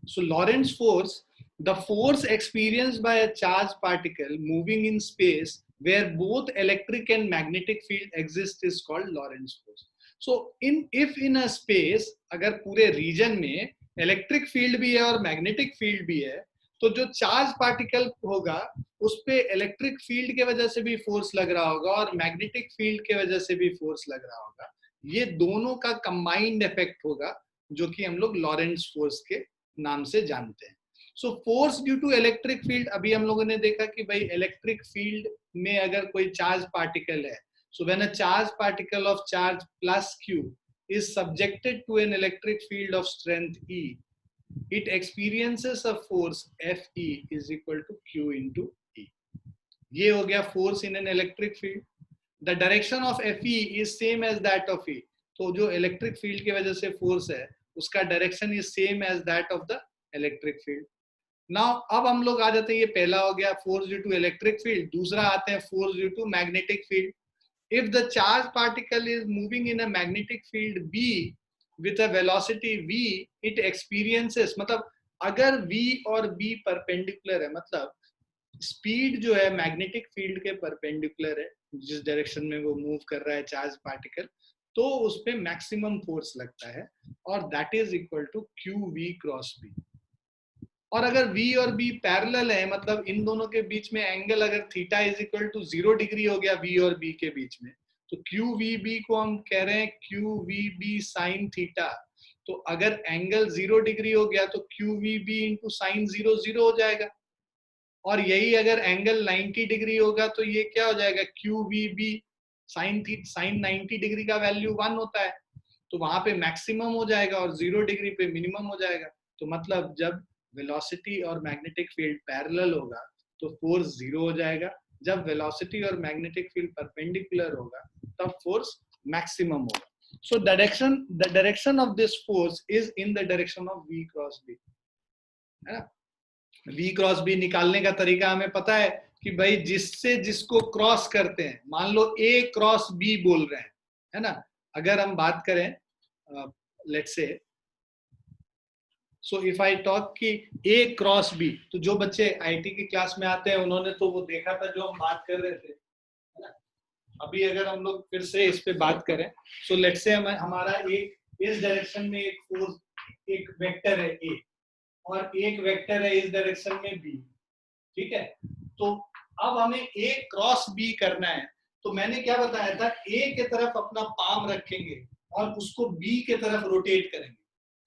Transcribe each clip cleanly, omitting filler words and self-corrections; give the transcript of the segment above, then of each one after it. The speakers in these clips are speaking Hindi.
So Lorentz force, the force experienced by a charged particle moving in space where both electric and magnetic field exist is called Lorentz force. So if in a space अगर पूरे रीजन में इलेक्ट्रिक फील्ड भी है और मैग्नेटिक फील्ड भी है, तो जो चार्ज पार्टिकल होगा उस पे इलेक्ट्रिक फील्ड के वजह से भी फोर्स लग रहा होगा और मैग्नेटिक फील्ड के वजह से भी फोर्स लग रहा होगा. ये दोनों का कंबाइंड इफेक्ट होगा जो कि हम लोग लॉरेंट्ज फोर्स के नाम से जानते हैं. So force due to electric field, अभी हम लोगों ने देखा कि भाई इलेक्ट्रिक फील्ड में अगर कोई चार्ज पार्टिकल है, so when a charged particle of charge plus q is subjected to an electric field of strength E, it experiences a force Fe is equal to q into E. ये हो गया force in an electric field. The direction of Fe is same as that of E. तो जो electric field की वजह से force है उसका direction is same as that of the electric field. Now अब हम लोग आ जाते हैं, ये पहला हो गया force due to electric field. दूसरा आते हैं force due to magnetic field. If the charged particle is moving in a magnetic field B with a velocity v, it experiences, मतलब अगर v और b परपेंडिकुलर है, मतलब स्पीड जो है मैग्नेटिक फील्ड के परपेंडिकुलर है, जिस डायरेक्शन में वो मूव कर रहा है चार्ज पार्टिकल, तो उस पे मैक्सिमम फोर्स लगता है और that is equal to Q we cross B. और अगर v और b पैरेलल है, मतलब इन दोनों के बीच में एंगल अगर theta is equal to 0 degree हो गया v और b के बीच में, तो QVB को हम कह रहे हैं QVB साइन थीटा. तो अगर एंगल 0 डिग्री हो गया तो QVB इंटू साइन 0 0 हो जाएगा. और यही अगर एंगल 90 डिग्री होगा तो ये क्या हो जाएगा, QVB साइन 90 डिग्री का वैल्यू 1 होता है, तो वहां पे मैक्सिमम हो जाएगा और 0 डिग्री पे मिनिमम हो जाएगा. तो मतलब जब वेलोसिटी और मैग्नेटिक फील्ड पैरेलल होगा तो फोर्स 0 हो जाएगा. जब वेलोसिटी और मैग्नेटिक फील्ड परपेंडिकुलर होगा तब फोर्स मैक्सिमम होगा. So the direction of this force is in the direction of v cross b, है ना. v क्रॉस b निकालने का तरीका हमें पता है कि भाई जिससे जिसको क्रॉस करते हैं, मान लो a क्रॉस b बोल रहे हैं, है ना. अगर हम बात करें let's say, so if I talk कि A क्रॉस B, तो जो बच्चे आईटी की क्लास में आते हैं उन्होंने तो वो देखा था जो हम बात कर रहे थे, है ना. अभी अगर हम लोग फिर से इस पे बात करें, सो लेट्स से हमारा एक इस डायरेक्शन में एक फोर्स, एक वेक्टर है A और एक वेक्टर है इस डायरेक्शन में B, ठीक है. तो अब हमें A क्रॉस B करना है, तो मैंने क्या बताया था, A के तरफ अपना पाम रखेंगे और उसको B के तरफ रोटेट करेंगे.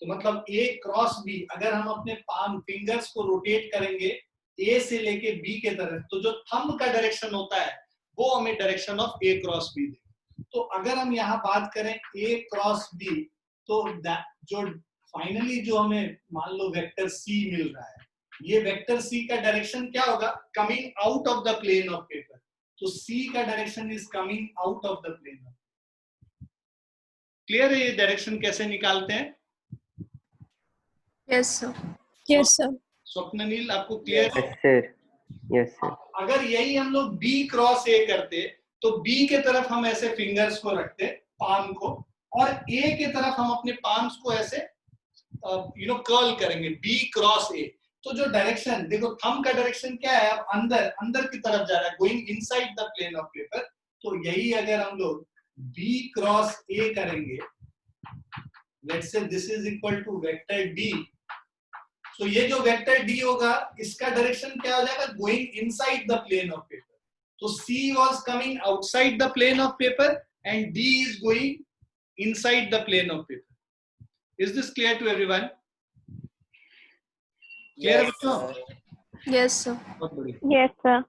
तो मतलब A क्रॉस B, अगर हम अपने पाम फिंगर्स को रोटेट करेंगे A से लेके B के तरफ, तो जो थंब का डायरेक्शन होता है वो हमें direction of A cross B देगा. तो अगर हम यहाँ बात करें A क्रॉस B, तो जो फाइनली जो हमें मान लो वेक्टर C मिल रहा है, ये वेक्टर C का डायरेक्शन क्या होगा, coming out of the plane of paper. तो C का direction is coming out of the plane. Clear है ये डायरेक्शन कैसे निकालते हैं? Yes sir. Yes sir. Swapnil आपको क्लियर है? Yes sir. Yes sir. अगर यही हम लोग B क्रॉस A करते तो B के तरफ हम ऐसे फिंगर्स को रखते, पाम को, और A के तरफ हम अपने पाम्स को ऐसे कर्ल करेंगे B क्रॉस A. तो जो डायरेक्शन देखो, थंब का डायरेक्शन क्या है, अब अंदर अंदर की तरफ जा रहा है, going inside the plane of paper. तो यही अगर हम लोग B क्रॉस A करेंगे, let's say this is equal to vector D. तो ये जो वेक्टर D होगा इसका डायरेक्शन क्या हो जाएगा, going inside the plane of paper. तो C was coming outside the plane of paper and D is going inside the plane of paper. Is this clear to everyone? Clear है बच्चों? Yes sir. बहुत बढ़िया. Yes sir.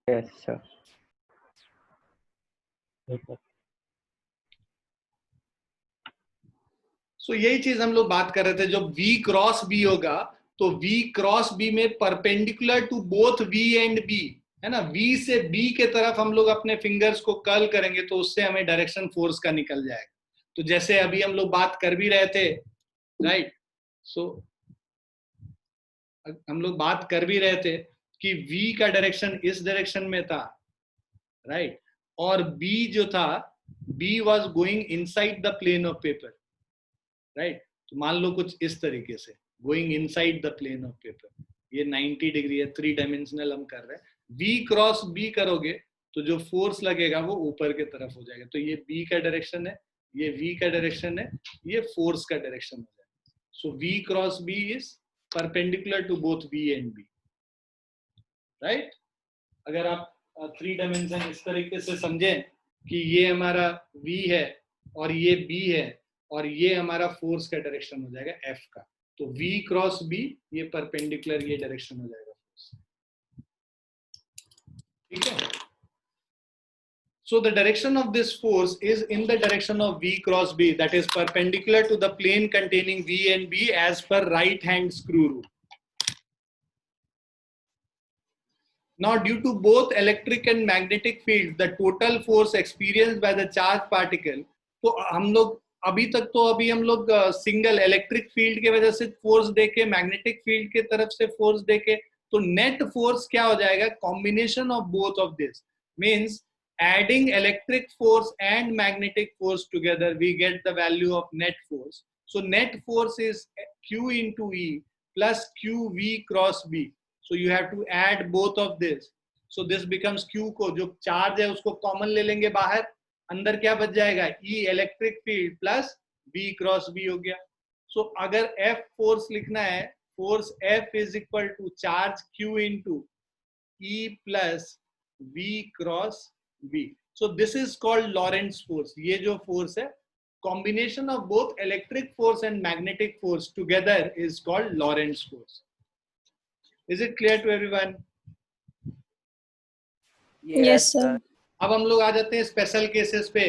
Yes sir. So यही चीज हम लोग बात कर रहे थे, जब V क्रॉस B होगा तो V क्रॉस B में perpendicular to both V and B, है ना. V से B के तरफ हम लोग अपने फिंगर्स को कर्ल करेंगे तो उससे हमें डायरेक्शन फोर्स का निकल जाएगा. तो जैसे अभी हम लोग बात कर भी रहे थे, राइट. सो हम लोग बात कर भी रहे थे कि V का डायरेक्शन इस डायरेक्शन में था, राइट, और B जो था, B was going inside the plane of paper, right. तो मान लो कुछ इस तरीके से going inside the plane of paper, ये 90 डिग्री है, 3 डायमेंशनल हम कर रहे हैं, v क्रॉस b करोगे तो जो फोर्स लगेगा वो ऊपर के तरफ हो जाएगा, तो ये b का डायरेक्शन है, ये v का डायरेक्शन है, ये फोर्स का डायरेक्शन हो जाएगा. So v cross b is perpendicular to both v and b, right. अगर आप 3 डायमेंशन इस तरीके से समझें कि ये हमारा v है और ये b है और ये हमारा फोर्स का डायरेक्शन हो जाएगा f का, तो v क्रॉस b ये परपेंडिकुलर ये डायरेक्शन हो जाएगा फोर्स. ठीक है. So the direction of this force is in the direction of v cross b, that is perpendicular to the plane containing v and b as per right hand screw rule. Now due to both electric and magnetic field, the total force experienced by the charged particle, तो हम लोग अभी तक तो अभी हम लोग सिंगल इलेक्ट्रिक फील्ड के वजह से फोर्स देके, मैग्नेटिक फील्ड के तरफ से फोर्स देके, तो नेट फोर्स क्या हो जाएगा, combination of both of this means adding electric force and magnetic force together we get the value of net force. So net force is q into e plus qv cross b, so you have to add both of this. So this becomes q को जो चार्ज है उसको कॉमन ले लेंगे बाहर, अंदर क्या बच जाएगा, e electric field plus v cross b हो गया. so अगर f फोर्स लिखना है, force f is equal to charge q into e plus v cross b. So this is called Lorentz force. ये जो force है, combination of both electric force and magnetic force together is called Lorentz force. Is it clear to everyone? Yes, sir. अब हम लोग आ जाते हैं स्पेशल केसेस पे.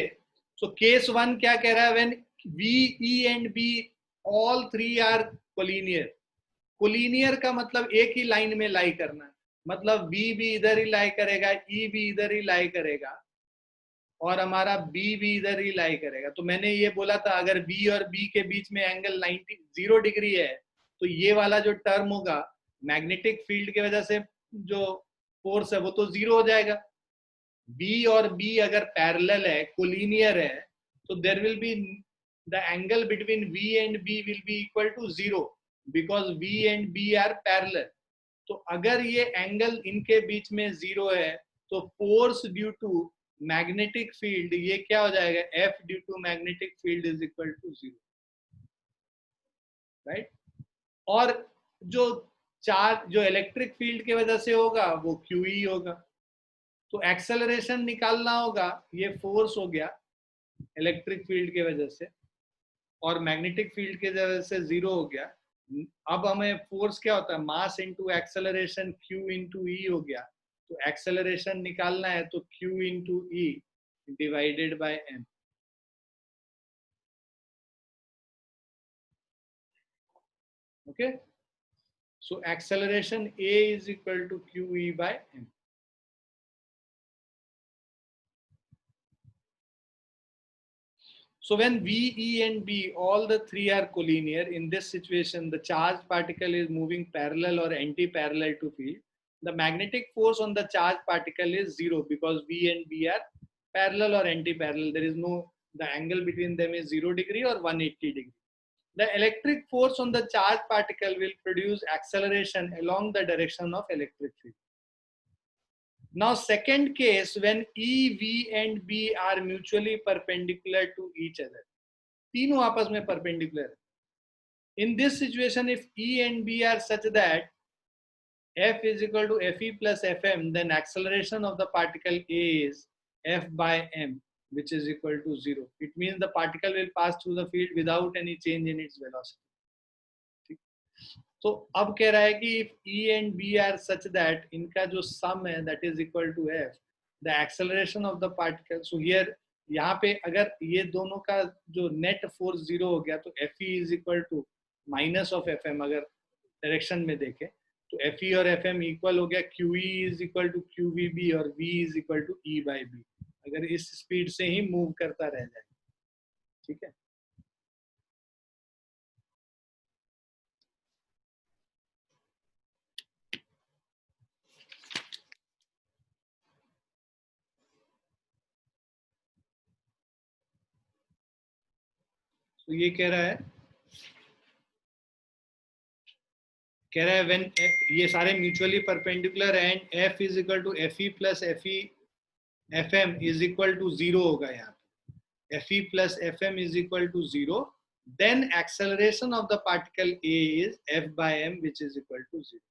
So case 1 क्या कह रहा है, when v, e and b all three are collinear. collinear का मतलब एक ही लाइन में लाई करना, मतलब b भी इधर ही लाई करेगा, e भी इधर ही लाई करेगा और हमारा b भी इधर ही लाई करेगा. तो मैंने ये बोला था अगर b और b के बीच में एंगल 0 डिग्री है तो ये वाला जो टर्म होगा मैग्नेटिक फील्ड की वजह से जो फोर्स है वो तो 0 हो जाएगा. b और b अगर पैरेलल है, कोलिनियर है, तो there will be the angle between v and b will be equal to 0 because v and b are parallel. तो अगर ये एंगल इनके बीच में 0 है तो force due to magnetic field ये क्या हो जाएगा, F due to magnetic field is equal to 0, right. और जो चार्ज जो इलेक्ट्रिक फील्ड की वजह से होगा वो QE होगा. तो एक्सेलरेशन निकालना होगा, ये फोर्स हो गया इलेक्ट्रिक फील्ड की वजह से और मैग्नेटिक फील्ड की वजह से 0 हो गया. अब हमें फोर्स क्या होता है, mass into acceleration Q into E हो गया. तो एक्सेलरेशन निकालना है तो Q into E divided by m. Okay, so acceleration A is equal to QE by m. So when V, E and B, all the three are collinear, in this situation, the charged particle is moving parallel or anti-parallel to field. The magnetic force on the charged particle is 0 because V and B are parallel or anti-parallel. There is no, the angle between them is 0 degree or 180 degree. The electric force on the charged particle will produce acceleration along the direction of electric field. Now second case, when E, V and B are mutually perpendicular to each other, तीनों आपस में perpendicular है. In this situation, if E and B are such that F is equal to Fe plus Fm, then acceleration of the particle A is F by m, which is equal to 0. It means the particle will pass through the field without any change in its velocity. तो अब कह रहा है कि if E and B are such that इनका जो sum है that is equal to F, the acceleration of the particle. So here यहाँ पे अगर ये दोनों का जो net force 0 हो गया तो Fe is equal to minus of Fm. अगर डायरेक्शन में देखें तो Fe और Fm इक्वल हो गया, QE is equal to QVB और V is equal to E by B. अगर इस स्पीड से ही मूव करता रह जाए, ठीक है. तो ये कह रहा है कह रहा है व्हेन ये सारे mutually perpendicular and F is equal to F E plus F E F M is equal to zero होगा यहाँ पे, F E plus F M is equal to zero, then acceleration of the particle A is F by M which is equal to zero.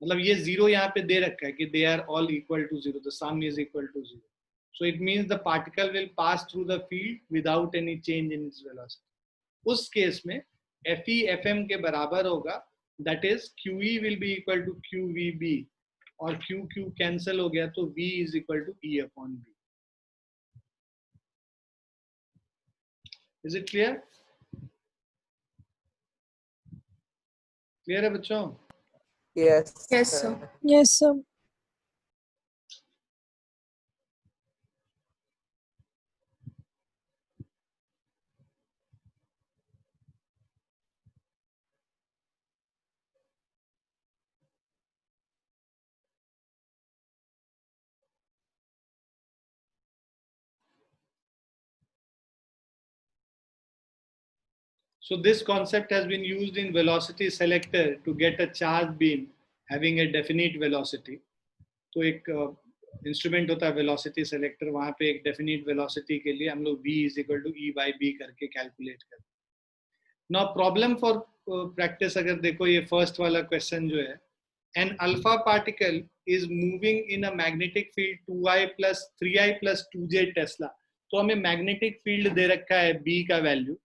मतलब ये जीरो यहाँ पे दे रखा है कि they are all equal to zero, the sum is equal to zero, so it means the particle will pass through the field without any change in its velocity. उस केस में एफ ई एफ एम के बराबर होगा, that is Q E will be equal to Q we B, और क्यू क्यू कैंसिल हो गया तो v is equal to E upon B. Is it clear? Clear है बच्चों? Yes. Yes, sir. Yes, sir. So this concept has been used in velocity selector to get a charge beam having a definite velocity. तो एक इंस्ट्रूमेंट होता है वेलोसिटी सेलेक्टर, वहां पे एक डेफिनेट वेलोसिटी के लिए हम लोग v is equal to E by B करके कैलकुलेट करते हैं। नाउ प्रॉब्लम फॉर प्रैक्टिस, अगर देखो ये फर्स्ट वाला क्वेश्चन जो है, an alpha particle is moving in a magnetic field 2i plus 3i plus 2j tesla. तो हमें मैग्नेटिक फील्ड दे रखा है b का value,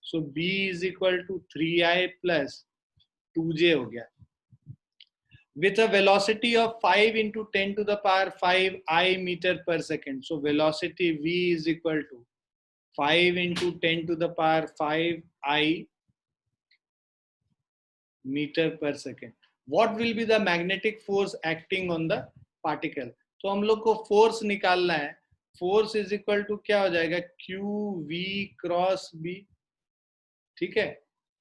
so b is equal to 3i plus 2j हो गया, with a velocity of 5 into 10 to the power 5 I meter per second. So velocity v is equal to 5 into 10 to the power 5 I meter per second. What will be the magnetic force acting on the particle? तो हम लोग को फोर्स निकालना है, फोर्स इज इक्वल टू क्या हो जाएगा, क्यू वी क्रॉस बी। ठीक है,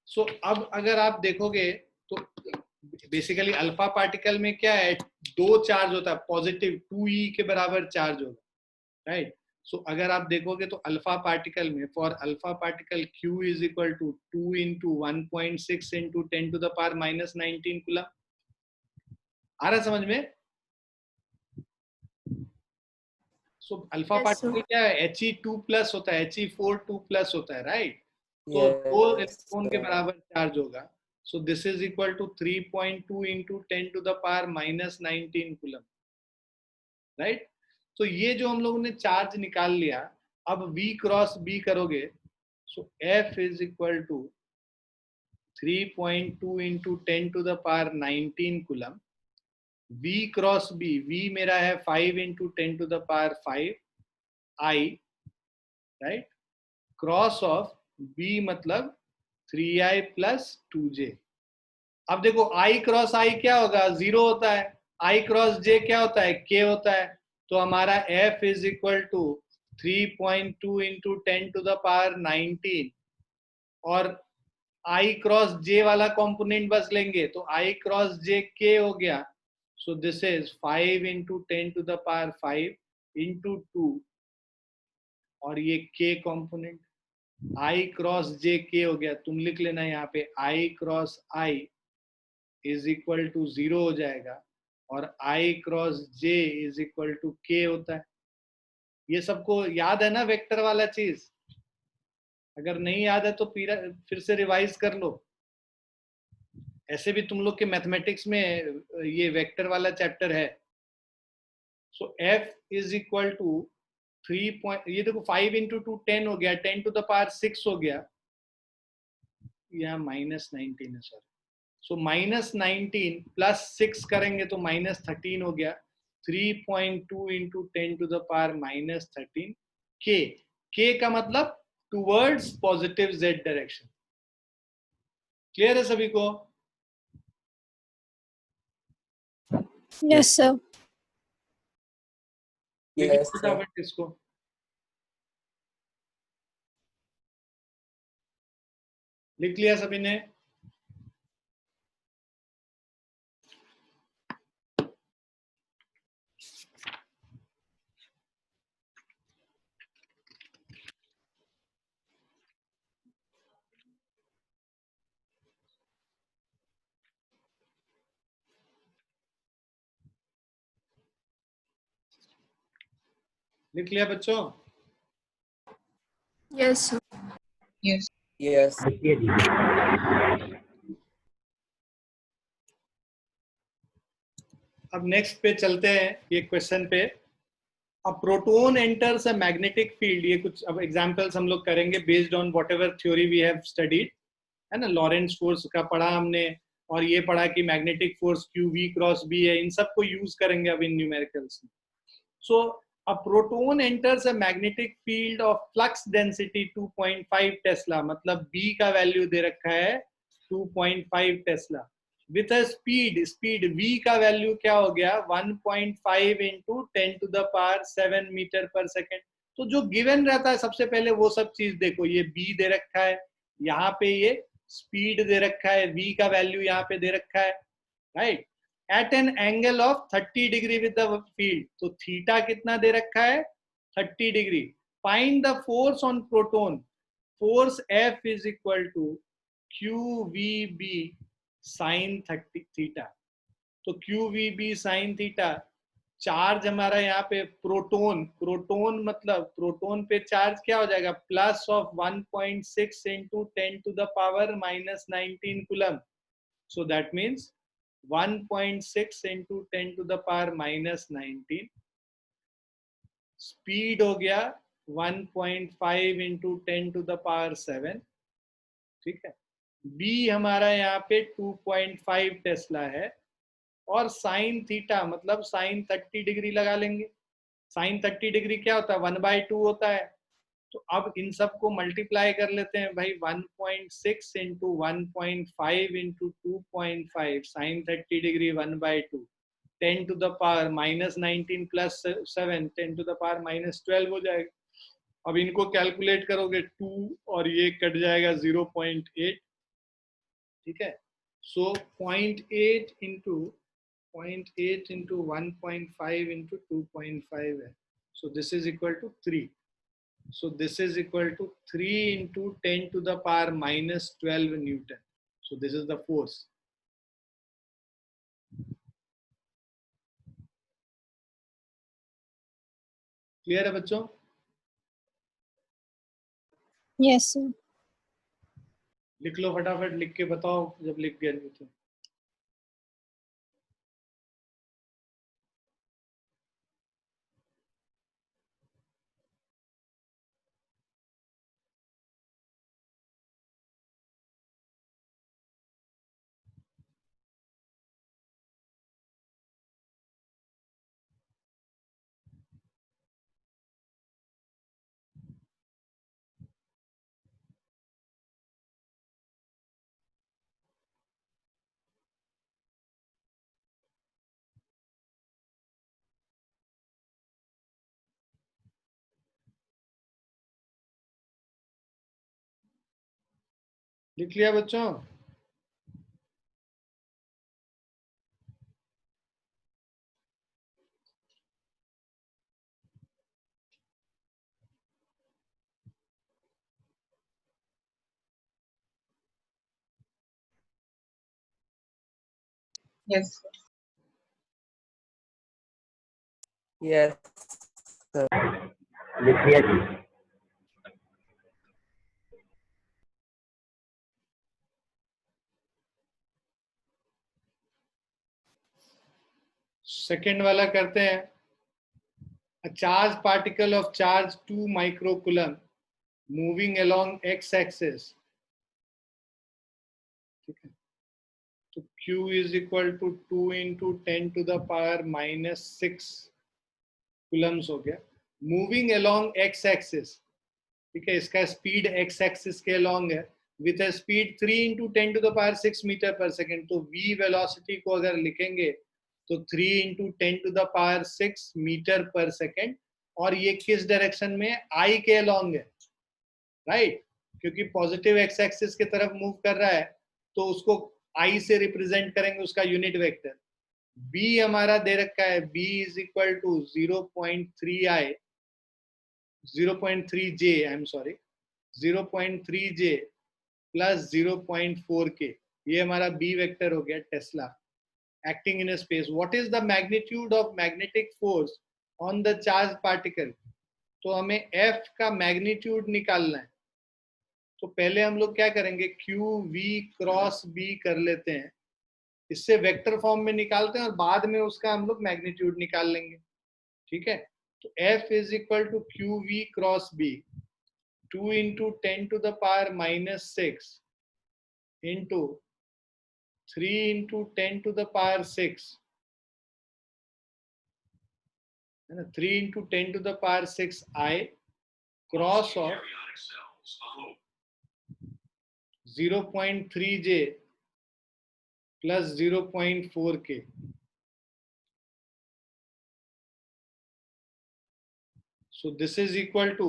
सो अब अगर आप देखोगे तो बेसिकली अल्फा पार्टिकल में क्या है, दो चार्ज होता है, पॉजिटिव 2e के बराबर चार्ज होगा, राइट। सो अगर आप देखोगे तो अल्फा पार्टिकल में, for alpha particle q is equal to 2 into 1.6 into 10 to the power minus 19 coulomb. आ रहा समझ में? सो अल्फा पार्टिकल क्या है, He2 प्लस होता है, He4 2 प्लस होता है, राइट। तो दो इलेक्ट्रॉन के बराबर चार्ज होगा, so this is equal to 3.2 into 10 to the power minus 19 coulomb, right. तो ये जो हम लोगों ने चार्ज निकाल लिया, अब v क्रॉस b करोगे, so f is equal to 3.2 into 10 to the power 19 coulomb, v cross b, v मेरा है 5 into 10 to the power 5 I, right, cross of b मतलब 3i plus 2j। अब देखो i क्रॉस i क्या होगा, जीरो होता है, i क्रॉस j क्या होता है, k होता है। तो हमारा f is equal to 3.2 into 10 to the power 19, और i क्रॉस j वाला कंपोनेंट बस लेंगे तो i क्रॉस j k हो गया, so this is 5 into 10 to the power 5 into 2, और ये k component i cross j k हो गया। तुम लिख लेना यहाँ पे i cross i is equal to 0 हो जाएगा, और i cross j is equal to k होता है। ये सबको याद है ना वेक्टर वाला चीज? अगर नहीं याद है तो फिर से रिवाइज कर लो। ऐसे भी तुम लोग के मैथमेटिक्स में ये वेक्टर वाला चैप्टर है। सो f इज इक्वल टू 3 ये देखो 5 इंटू 2 10 हो गया, 10 टू द पावर 6 हो गया, यहाँ माइनस 19 है सॉरी, सो माइनस 19 प्लस 6 करेंगे तो माइनस 13 हो गया, 3.2 into 10 to the power minus 13 k का मतलब towards positive z direction. Clear है सभी को? Yes, sir. Yes, sir. फटाफट इसको लिख लिया सभी ने? लिख लिया बच्चों? Yes, sir. Yes. लिखिए जी। अब नेक्स्ट पे चलते हैं, ये क्वेश्चन पे। अब proton enters a magnetic field, ये कुछ अब एग्जांपल्स हम लोग करेंगे based on whatever theory we have studied, है ना। लॉरेंस फोर्स का पढ़ा हमने, और ये पढ़ा कि magnetic force q we cross B है, इन सबको यूज करेंगे अब इन न्यूमेरिकल्स में। So a proton enters a magnetic field of flux density 2.5 tesla, मतलब बी का वैल्यू दे रखा है 2.5 टेस्ला, विथ अ स्पीड v का वैल्यू क्या हो गया 1.5 इंटू 10⁻7 मीटर पर सेकेंड। तो जो गिवन रहता है सबसे पहले वो सब चीज देखो, ये b दे रखा है, यहाँ पे ये स्पीड दे रखा है, v का वैल्यू यहाँ पे दे रखा है, right, at an angle of 30 degree with the field. तो थीटा कितना दे रखा है 30 degree. Find the force on proton, force F is equal to QVB sine 30 theta. तो QVB साइन थीटा, चार्ज हमारा यहाँ पे प्रोटोन मतलब प्रोटोन पे चार्ज क्या हो जाएगा plus of 1.6 into 10⁻⁻19 coulomb. So that means 1.6 into 10⁻⁻19, speed हो गया 1.5 इंटू 10⁻7, ठीक है। b हमारा यहाँ पे 2.5 टेस्ला है, और साइन थीटा मतलब साइन 30 डिग्री लगा लेंगे। साइन 30 डिग्री क्या होता है 1/2 होता है। तो अब इन सबको मल्टीप्लाई कर लेते हैं भाई, 1.6 into 1.5 into 2.5 sine 30 degree 1/2, 10⁻⁻19 plus 7 10⁻⁻12 हो जाएगा। अब इनको कैलकुलेट करोगे 2 और ये कट जाएगा 0.8, ठीक है। सो 0.8 इंटू 1.5 इंटू 2.5 है, so this is equal to 3। So this is equal to 3 into 10⁻⁻12 Newton. So this is the force. Clear है बच्चों? Yes, sir. लिख लो फटाफट, लिख के बताओ जब लिख गए तो। लिख लिया बच्चों? Yes. Yes. लिखिए जी। सेकेंड वाला करते हैं। A charged particle of charge 2 microcoulomb moving along x-axis, ठीक है। तो Q is equal to 2 into 10⁻⁻6 coulombs हो गया। Moving along x-axis, ठीक है, इसका स्पीड x एक्सिस के लॉन्ग है, with a speed 3 into 10⁻6 metre per second. तो v वेलोसिटी को अगर लिखेंगे तो 3 इंटू 10⁻6 मीटर पर सेकेंड, और ये किस डायरेक्शन में I के लॉन्ग है, राइट, क्योंकि पॉजिटिव x एक्सिस की तरफ मूव कर रहा है, तो उसको I से रिप्रेजेंट करेंगे उसका यूनिट वेक्टर। b हमारा दे रखा है, b is equal to 0.3j, I'm sorry, 0.3j plus 0.4k, ये हमारा b वेक्टर हो गया tesla, acting in a space. What is the magnitude of magnetic force on the charged particle? तो हमें F का मैग्नीट्यूड निकालना है। तो पहले हम लोग क्या करेंगे, क्यू वी क्रॉस बी कर लेते हैं, इससे वेक्टर फॉर्म में निकालते हैं और बाद में उसका हम लोग मैग्नीट्यूड निकाल लेंगे। ठीक है, तो F is equal to Q we cross B 2 into 10⁻⁻6 into 3 into 10⁻6 है ना, 3 into 10⁻6 I cross of 0.3 J plus 0.4 K। So this is equal to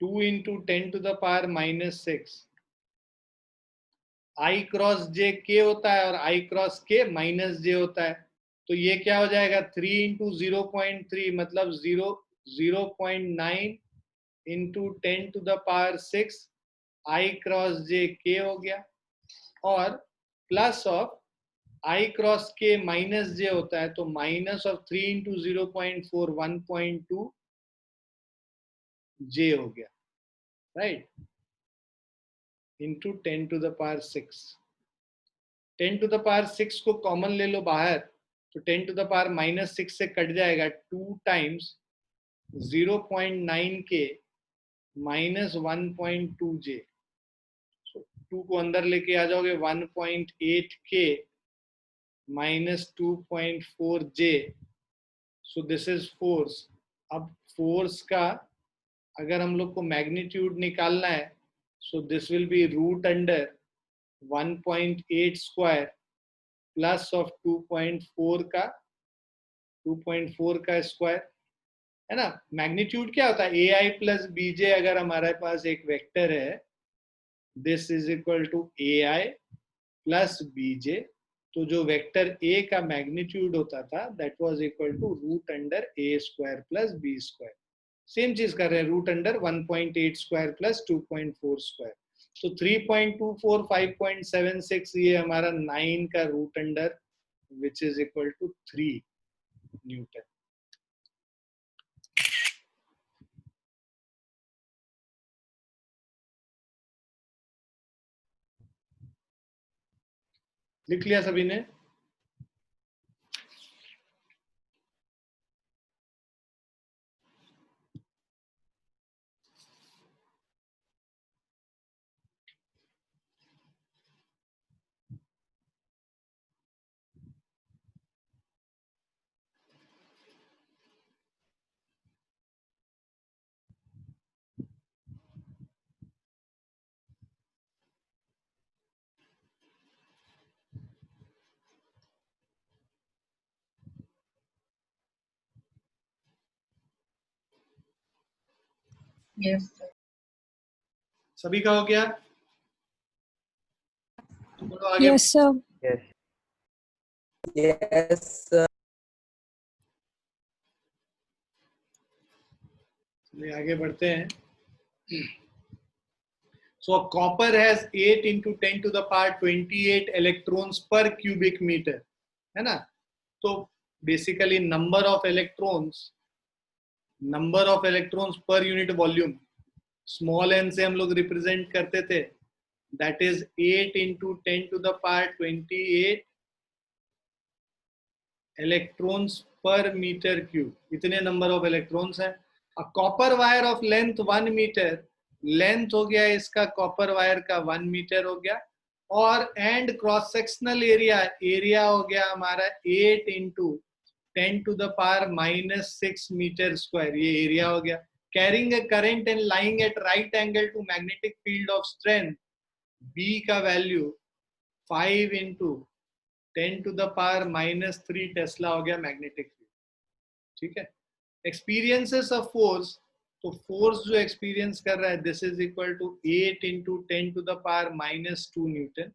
2 into 10⁻⁻6 I cross J K होता है और I cross K minus J होता है। तो ये क्या हो जाएगा, 3 इंटू 0.3 मतलब 0.9 into 10⁻6 I cross J K हो गया, और plus of I cross K minus J होता है, तो माइनस ऑफ 3 इंटू 0.4 1.2 J हो गया, राइट, इंटू 10⁻6। 10⁻6 को कॉमन ले लो बाहर, तो 10⁻⁻6 से कट जाएगा 2 टाइम्स 0.9 K माइनस 1.2 J। 2 को अंदर लेके आ जाओगे 1.8 K minus 2.4 J। So this is force. अब फोर्स का अगर हम लोग को मैग्नीट्यूड निकालना है, so this will be root under 1.8 square plus of 2.4 का स्क्वायर, है ना। मैग्नीट्यूड क्या होता है, AI प्लस BJ। अगर हमारे पास एक वेक्टर है, this is equal to AI plus BJ, तो जो वेक्टर A का मैग्नीट्यूड होता था that was equal to root under A square plus B square. Same चीज कर रहे हैं, root under 1.8 square plus 2.4 square. तो 3.24 5.76 ये हमारा 9 का रूट अंडर which is equal to 3 newton. लिख लिया सभी ने? Yes, sir. सभी का हो गया? बोलो आगे। Yes, sir. Yes. Yes, sir. चलिए आगे बढ़ते हैं। So copper has 8 into 10 to the power 28 electrons per cubic meter, है ना। तो basically number of electrons per unit volume, small n से हम लोग रिप्रेजेंट करते थे, that is 8 into 10 to the power 28 electrons per metre cube. इतने नंबर ऑफ इलेक्ट्रॉन्स हैं। A copper wire of length 1 metre, length हो गया इसका कॉपर वायर का 1 मीटर हो गया, और एंड क्रॉस सेक्शनल एरिया हो गया हमारा 8 into 10 to the power -6 metre square, ये एरिया हो गया। Carrying a current and lying at right angle to magnetic field of strength, B का value 5 into 10 to the power -3 tesla हो गया मैग्नेटिक फील्ड। ठीक है। एक्सपीरियंसेस ऑफ फोर्स, तो फोर्स जो एक्सपीरियंस कर रहा है this is equal to 8 into 10 to the power -2 newton.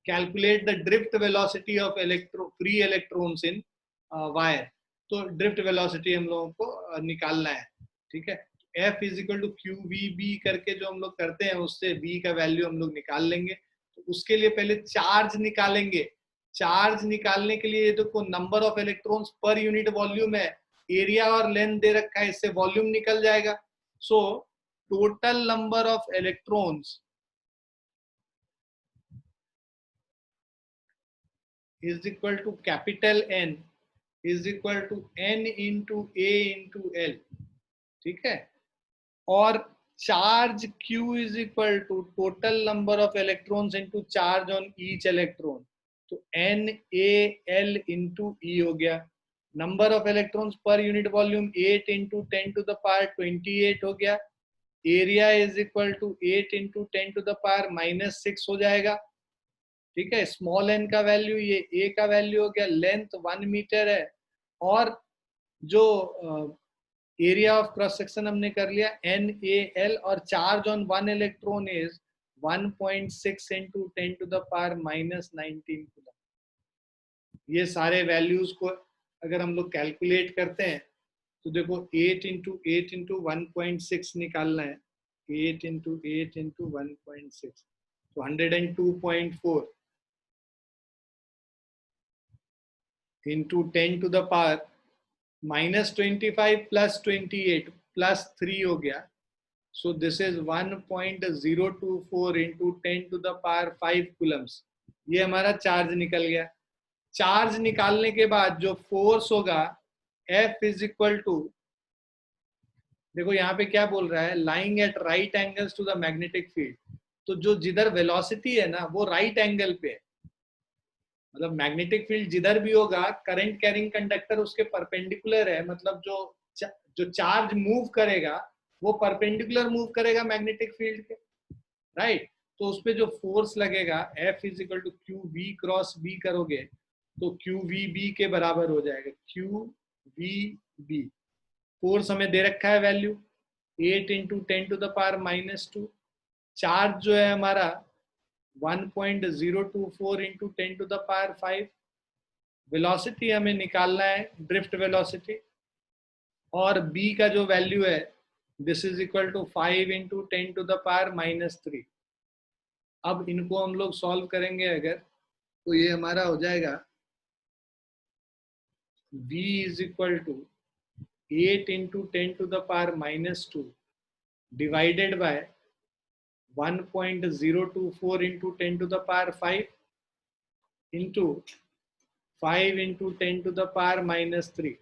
Calculate the drift velocity of free electrons in wire. तो ड्रिफ्ट वेलोसिटी हम लोगों को निकालना है। ठीक है। F is equal to Q we B करके जो हम लोग करते हैं, उससे V का वैल्यू हम लोग निकाल लेंगे। तो उसके लिए पहले चार्ज निकालेंगे। चार्ज निकालने के लिए देखो number of electrons per unit volume है, एरिया और लेंथ दे रखा है, इससे वॉल्यूम निकल जाएगा. So total number of electrons is equal to capital N is equal to N into A into L. ठीक है. और charge Q is equal to total number of electrons into charge on each electron. तो N A L into E हो गया. Number of electrons per unit volume 8 into 10 to the power 28 हो गया. Area is equal to 8 into 10 to the power minus 6 हो जाएगा. ठीक है. स्मॉल एन का वैल्यू, ये ए का वैल्यू हो गया. लेंथ 1 मीटर है. और जो एरिया ऑफ क्रॉस सेक्शन हमने कर लिया एन ए एल, और charge on 1 electron is 1.6 into 10 to the power minus 19 coulomb. ये सारे वैल्यूज को अगर हम लोग कैलकुलेट करते हैं तो देखो 8 into 1.6 निकालना है. 8 into 8 into 1.6 तो 102.4 into 10 to the power minus 25 plus 28 plus 3 हो गया. So this is 1.024 into 10 to the power 5 coulombs. ये हमारा चार्ज निकल गया. चार्ज निकालने के बाद जो फोर्स होगा F is equal to, देखो यहाँ पे क्या बोल रहा है, lying at right angles to the magnetic field. तो जो जिधर वेलोसिटी है ना वो राइट एंगल पे है. मतलब मैग्नेटिक फील्ड जिधर भी होगा करंट कैरिंग कंडक्टर उसके परपेंडिकुलर है. मतलब जो चार्ज मूव करेगा वो परपेंडिकुलर मूव करेगा मैग्नेटिक फील्ड के, राइट. तो उस पे जो फोर्स लगेगा F is equal to Q we cross B करोगे तो क्यू वी बी के बराबर हो जाएगा. क्यू वी बी फोर्स हमें दे रखा है value 8 into 10 to the power minus 2. Charge जो है हमारा 1.024 into 10 to the power 5. Velocity हमें निकालना है, ड्रिफ्ट वेलोसिटी, और b का जो वैल्यू है this is equal to 5 into 10 to the power minus 3. अब इनको हम लोग सॉल्व करेंगे अगर तो ये हमारा हो जाएगा v is equal to 8 into 10 to the power minus 2 divided by 1.024 into 10 to the power 5 into 5 into 10 to the power minus 3.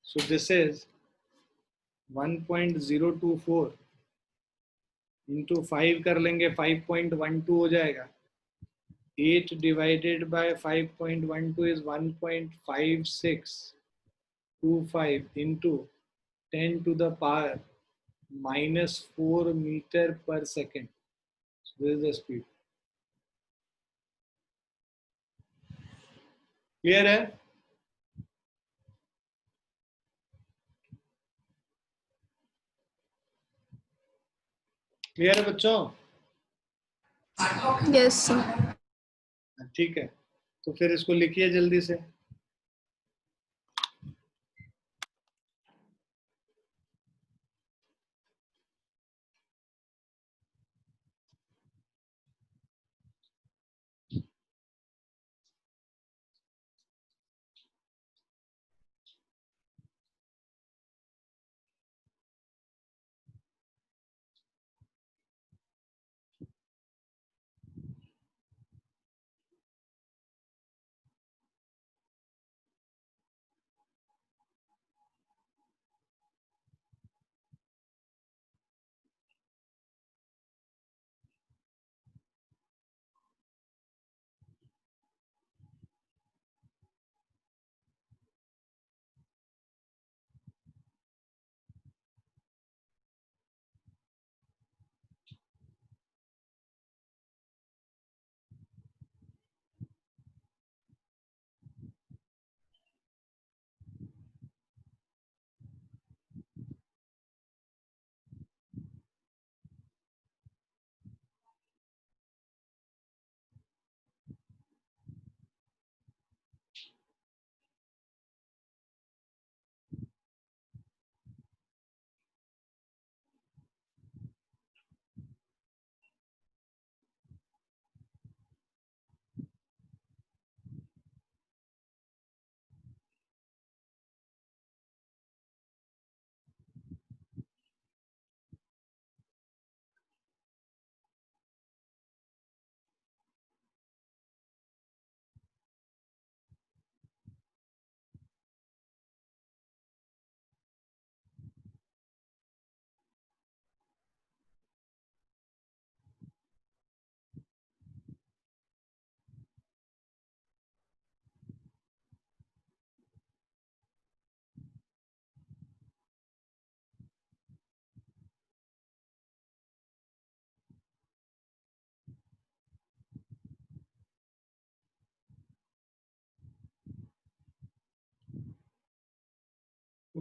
So this is 1.024 into 5 कर लेंगे 5.12 हो जाएगा. 8 divided by 5.12 is 1.5625 into 10 to the power minus 4 meter per second. So this is the speed. Clear है? क्लियर है बच्चों? Yes, sir. ठीक है, तो फिर इसको लिखिए जल्दी से.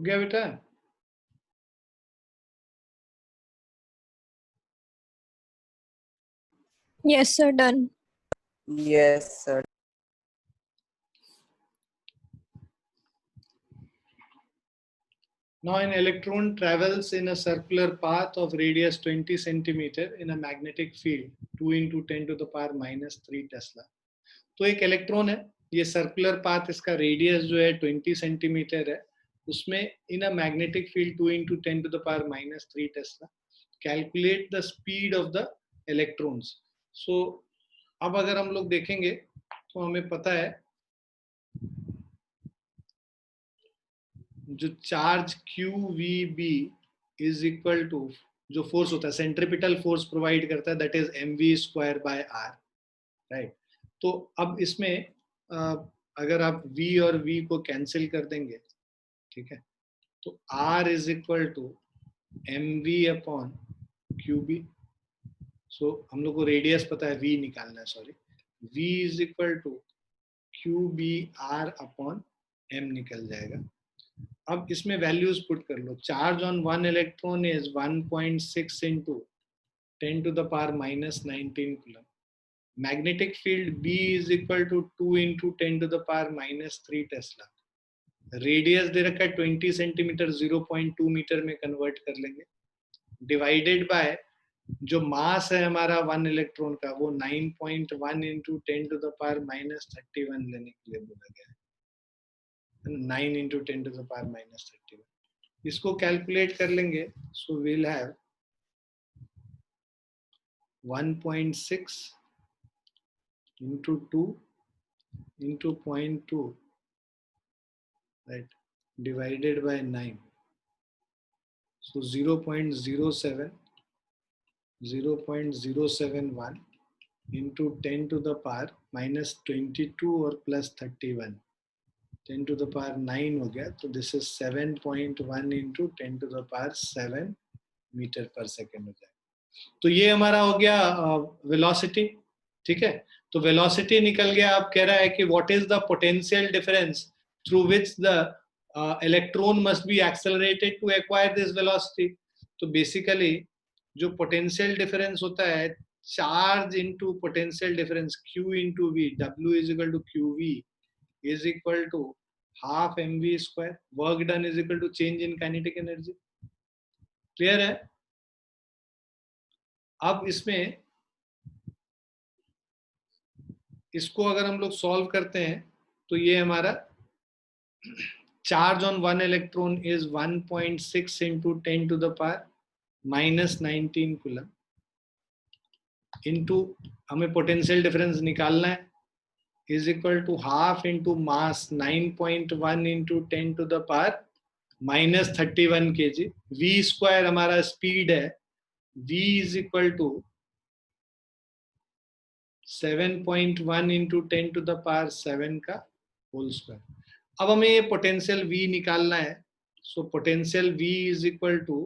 हो गया बेटा? Yes, sir. Done. Yes, sir. Now an electron travels in a circular path of radius 20 centimeter in a magnetic field 2 into 10 to the power minus 3 Tesla. तो एक इलेक्ट्रॉन है, ये सर्कुलर पाथ, इसका रेडियस जो है 20 सेंटीमीटर है, उसमें in a magnetic field 2 into 10 to the power minus 3 tesla. Calculate the speed of the electrons. So अब अगर हम लोग देखेंगे तो हमें पता है जो charge QVB is equal to जो फोर्स होता है सेंट्रीपिटल फोर्स प्रोवाइड करता है, दैट इज mv²/r, राइट. तो अब इसमें अगर आप v और v को कैंसिल कर देंगे, ठीक है, तो r is equal to mv/qb. So हम लोग को रेडियस पता है, v निकालना है, sorry, v is equal to qbr/m निकल जाएगा. अब इसमें वैल्यूज पुट कर लो. Charge on one electron is 1.6 into 10 to the power minus 19 coulomb. Magnetic field B is equal to 2 into 10 to the power minus 3 tesla. Radius दे रखा है 20 सेंटीमीटर, 0.2 मीटर में कन्वर्ट कर लेंगे, डिवाइडेड बाय जो मास है हमारा वन इलेक्ट्रॉन का, वो 9.1 into 10 to the power minus 31 लेने के लिए बोला गया है. 9 into 10 to the power minus 31. इसको कैलकुलेट कर लेंगे. So will have 1.6 into 2 into 0.2, right, divided by 9. So 0.07 0.071 into 10 to the power minus 22 और plus 31, 10 to the power 9 हो गया. तो this is 7.1 into 10 to the power 7 metre per second हो जाएगा. तो ये हमारा हो गया वेलोसिटी, ठीक है. तो वेलोसिटी निकल गया. अब कह रहा है कि what is the potential difference through which the electron must be accelerated to acquire this velocity. तो बेसिकली जो पोटेंशियल डिफरेंस होता है, charge into potential difference Q into V, W is equal to QV is equal to half mv square. Work done is equal to change in kinetic energy. Clear है? अब इसमें इसको अगर हम लोग सॉल्व करते हैं तो ये हमारा charge on one electron is 1.6 into 10 to the power minus 19 coulomb into हमें पोटेंशियल डिफरेंस निकालना है, is equal to half into mass 9.1 into 10 to the power minus 31 kg. V square हमारा स्पीड है, V is equal to 7.1 into 10 to the power 7 का होल स्क्वायर. अब हमें ये पोटेंशियल V निकालना है. So potential V is equal to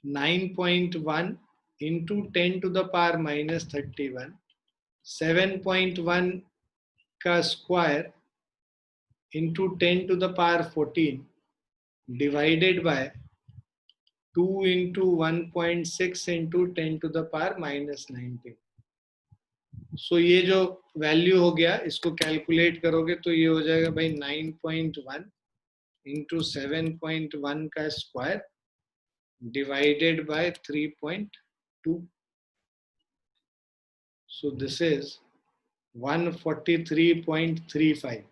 9.1 into 10 to the power minus 31, 7.1 का square into 10 to the power 14 divided by 2 into 1.6 into 10 to the power minus 19. सो ये जो वैल्यू हो गया, इसको कैलकुलेट करोगे तो ये हो जाएगा भाई 9.1 into 7.1 का square divided by 3.2. So this is 143.35.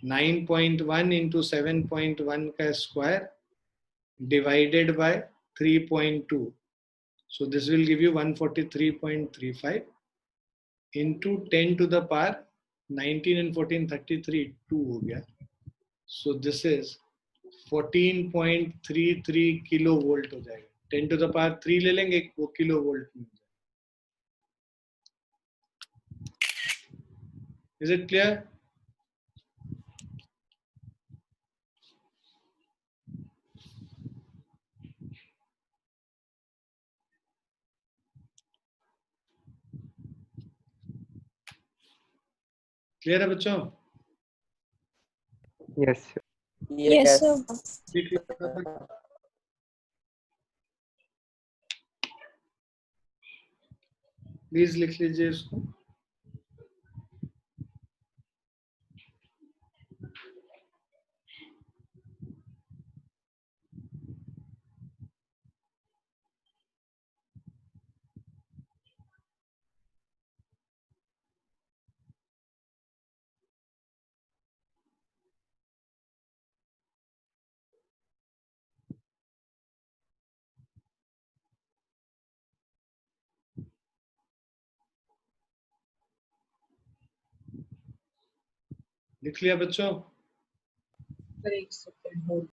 9.1 into 7.1 का square divided by 3.2. So this will give you 143.35 into 10 to the power 19 and 14 33 2 हो गया. So this is 14.33 kilo volt हो जाएगा. 10 to the power 3 ले लेंगे, वो किलो वोल्ट में. Is it clear? क्लियर है बच्चों? Yes, sir. Yes, sir. लिख लो फटाफट। प्लीज लिख लीजिए इसको। लिख लिया बच्चों? Sir, एक second hold.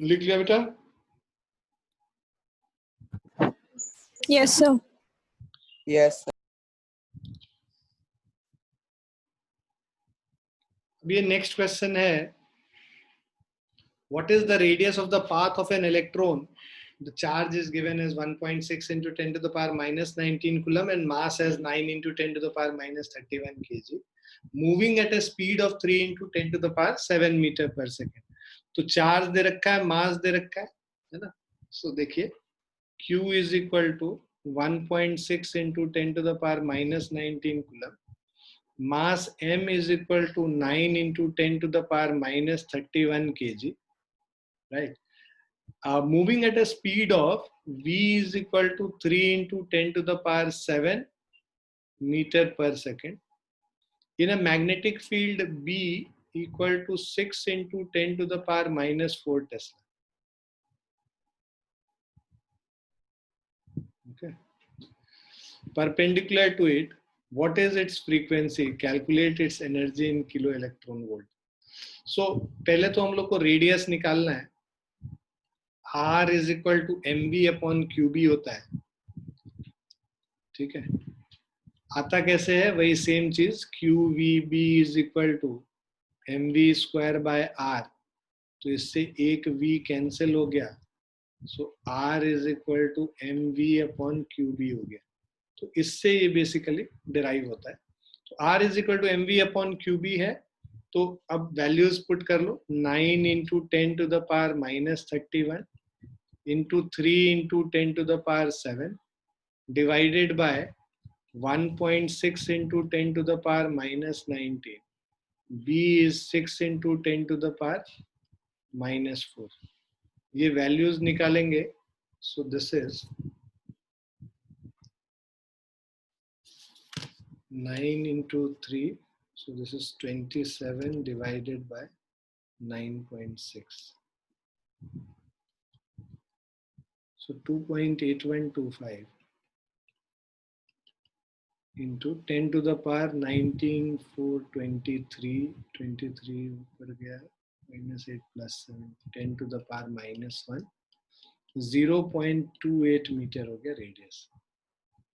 लिख लिया बेटा? Yes, sir. Yes, sir. अब ये नेक्स्ट क्वेश्चन है, what is the radius of the path of an electron? The charge is given as 1.6 into 10 to the power minus 19 coulomb and mass as 9 into 10 to the power minus 31 kg, moving at a speed of 3 into 10 to the power 7 meter per second. तो चार्ज दे रखा है, मास दे रखा है ना? सो देखिए Q is equal to 1.6 into 10 to the power minus 19 coulomb. Mass M is equal to 9 into 10 to the power minus 31 kg. Right? Moving at a speed of v is equal to 3 into 10 to the power 7 meter per second. In a magnetic field B equal to 6 into 10 to the power minus 4 Tesla. Okay. Perpendicular to it, what is its frequency? Calculate its energy in kilo electron volt. So पहले तो हम लोग को रेडियस निकालना है. R is equal to mv upon qb होता है, ठीक है? आता कैसे है? वही सेम चीज, qvb is equal to mv square by r. तो इससे एक v कैंसिल हो गया, सो r is equal to mv upon qb हो गया. तो इससे ये बेसिकली डिराइव होता है. तो r is equal to mv upon qb है, तो अब वैल्यूज पुट कर लो. 9 into 10 to the power minus 31 into 3 into 10 to the power 7 divided by 1.6 into 10 to the power minus 19. B is 6 into 10 to the power minus 4. ये वैल्यूज निकालेंगे. So this is 9 into 3. So this is 27 divided by 9.6. So 2.8125 into 10 to the power 19, 4, 23, 23 ऊपर गया, minus 8 plus 7, 10 to the power minus 1, 0.28 metre हो गया रेडियस.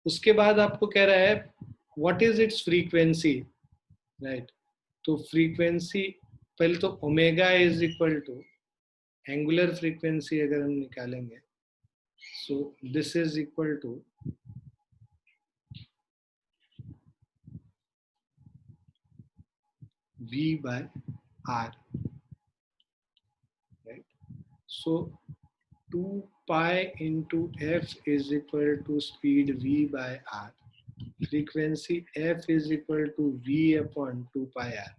उसके बाद आपको कह रहा है what is its frequency, right? तो फ्रीक्वेंसी पहले तो omega is equal to angular frequency अगर हम निकालेंगे, so this is equal to v by r, right? So 2 pi into f is equal to speed v by r. Frequency f is equal to v upon 2 pi r.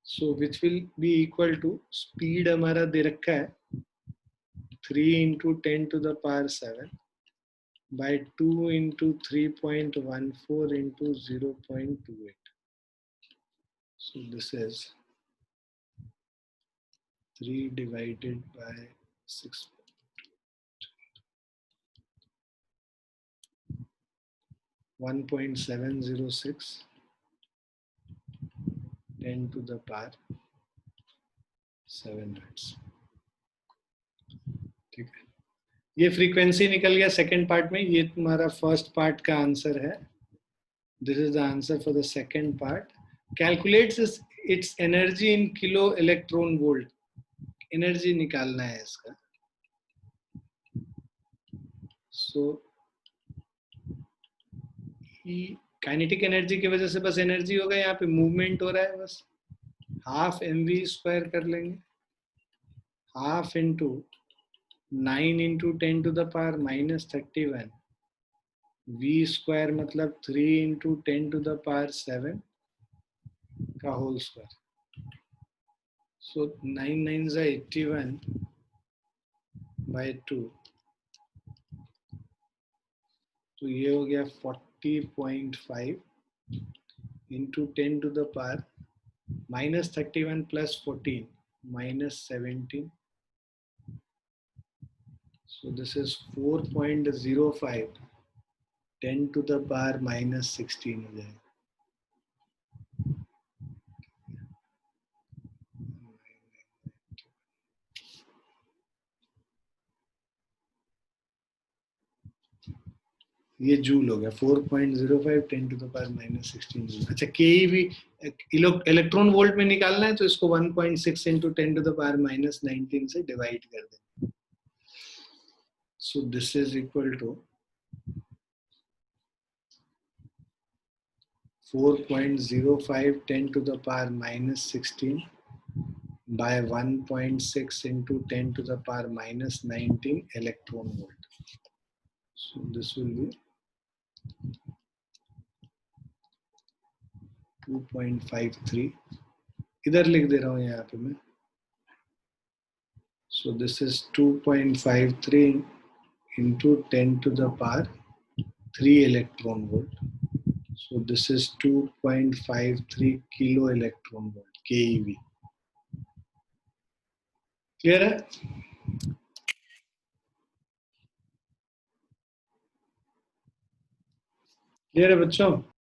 So which will be equal to speed हमारा दे रखा है 3 into 10 to the power 7 by 2 into 3.14 into 0.28. So this is 3 divided by 6. 1.706 10 to the power 7 hertz. ठीक है, ये फ्रीक्वेंसी निकल गया सेकंड पार्ट में। ये तुम्हारा फर्स्ट पार्ट का आंसर है। This is the answer for the second part. Calculates it's energy in kilo electron volt. Energy निकालना है इसका। सो काइनेटिक एनर्जी की वजह से बस एनर्जी होगा, यहाँ पे मूवमेंट हो रहा है, बस हाफ mv² कर लेंगे। Half into 9 into 10 to the power -31 v² मतलब 3 इंटू 10 टू द पावर 7 का होल स्क्वायर। सो 9 9 जा 81 बाय 2, तो ये हो गया 40.5 into 10 to the power -31 plus 14 -17। So this is 4.05 10 to the power -16 हो जाएगा। ये जूल हो गया। 4.05 10 to the power -16 जूल। अच्छा, के भी इलेक्ट्रॉन वोल्ट में निकालना है तो इसको 1.6 इंटू 10 to the power -19 से डिवाइड कर दें। So this is equal to 4.05 10 to the power -16 by 1.6 into 10 to the power -19 electron volt. So this will be 2.53। इधर लिख दे रहा हूँ यहाँ पे मैं। So this is 2.53 into 10 to the power 3 electron volt. So this is 2.53 kilo electron volt, keV। Clear है? क्लियर है बच्चों?